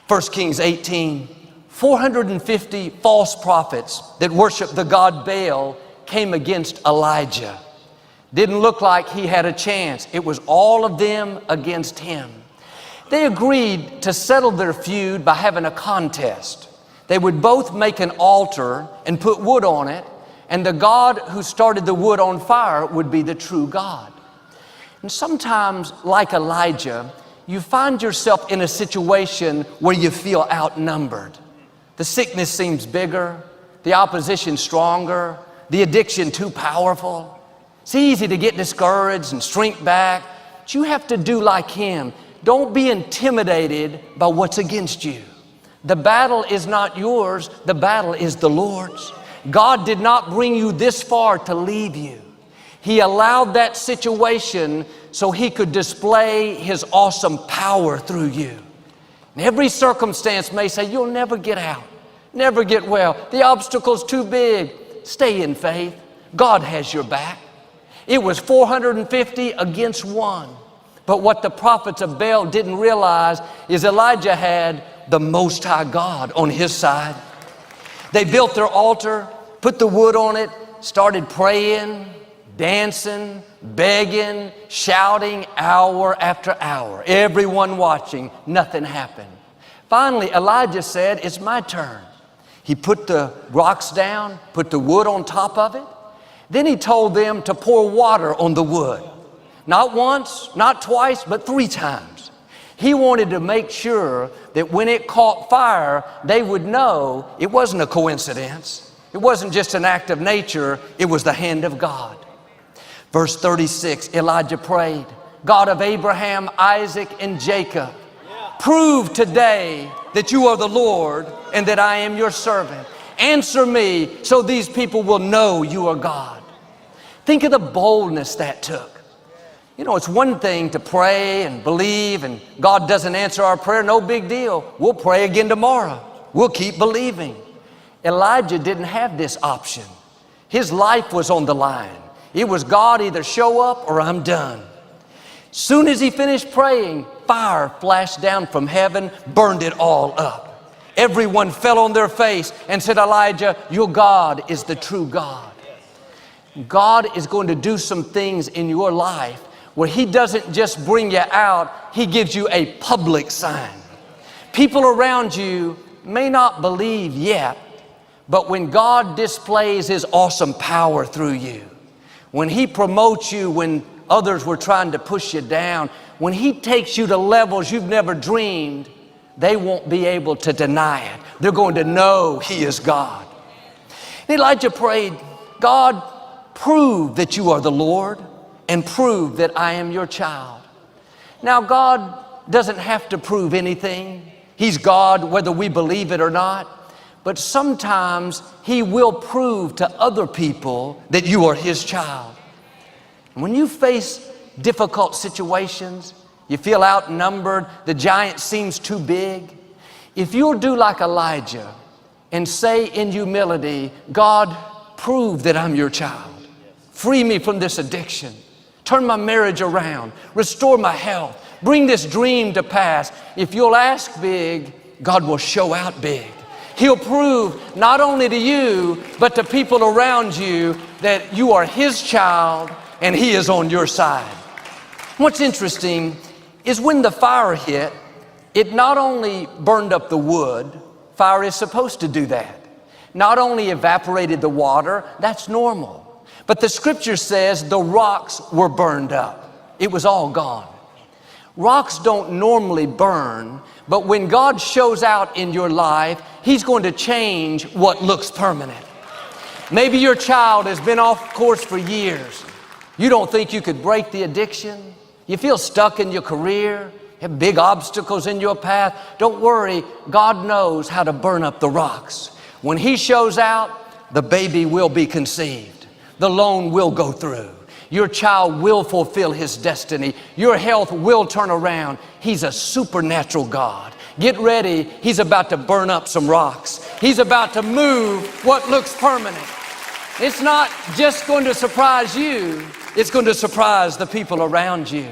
1 Kings 18, 450 false prophets that worshiped the god Baal came against Elijah. Didn't look like he had a chance. It was all of them against him. They agreed to settle their feud by having a contest. They would both make an altar and put wood on it, and the God who started the wood on fire would be the true God. And sometimes, like Elijah, you find yourself in a situation where you feel outnumbered. The sickness seems bigger, the opposition stronger, the addiction too powerful. It's easy to get discouraged and shrink back, but you have to do like him. Don't be intimidated by what's against you. The battle is not yours, the battle is the Lord's. God did not bring you this far to leave you. He allowed that situation so he could display his awesome power through you. And every circumstance may say, you'll never get out, never get well. The obstacle's too big. Stay in faith. God has your back. It was 450 against one. But what the prophets of Baal didn't realize is Elijah had the Most High God on his side. They built their altar, put the wood on it, started praying, dancing, begging, shouting hour after hour. Everyone watching, nothing happened. Finally, Elijah said, it's my turn. He put the rocks down, put the wood on top of it. Then he told them to pour water on the wood. Not once, not twice, but 3 times. He wanted to make sure that when it caught fire, they would know it wasn't a coincidence. It wasn't just an act of nature, it was the hand of God. Verse 36, Elijah prayed, God of Abraham, Isaac, and Jacob, prove today that you are the Lord and that I am your servant. Answer me so these people will know you are God. Think of the boldness that took. You know, it's one thing to pray and believe and God doesn't answer our prayer, no big deal. We'll pray again tomorrow. We'll keep believing. Elijah didn't have this option. His life was on the line. It was God, either show up or I'm done. Soon as he finished praying, fire flashed down from heaven, burned it all up. Everyone fell on their face and said, Elijah, your God is the true God. God is going to do some things in your life where he doesn't just bring you out, he gives you a public sign. People around you may not believe yet, but when God displays his awesome power through you, when he promotes you when others were trying to push you down, when he takes you to levels you've never dreamed, they won't be able to deny it. They're going to know he is God. Elijah prayed, God, prove that you are the Lord and prove that I am your child. Now, God doesn't have to prove anything. He's God whether we believe it or not. But sometimes he will prove to other people that you are his child. When you face difficult situations, you feel outnumbered, the giant seems too big, if you'll do like Elijah and say in humility, God, prove that I'm your child. Free me from this addiction. Turn my marriage around. Restore my health. Bring this dream to pass. If you'll ask big, God will show out big. He'll prove not only to you, but to people around you that you are his child and he is on your side. What's interesting is when the fire hit, it not only burned up the wood, fire is supposed to do that. Not only evaporated the water, that's normal. But the scripture says the rocks were burned up. It was all gone. Rocks don't normally burn, but when God shows out in your life, he's going to change what looks permanent. Maybe your child has been off course for years. You don't think you could break the addiction. You feel stuck in your career. You have big obstacles in your path. Don't worry, God knows how to burn up the rocks. When he shows out, the baby will be conceived. The loan will go through. Your child will fulfill his destiny. Your health will turn around. He's a supernatural God. Get ready. He's about to burn up some rocks. He's about to move what looks permanent. It's not just going to surprise you. It's going to surprise the people around you.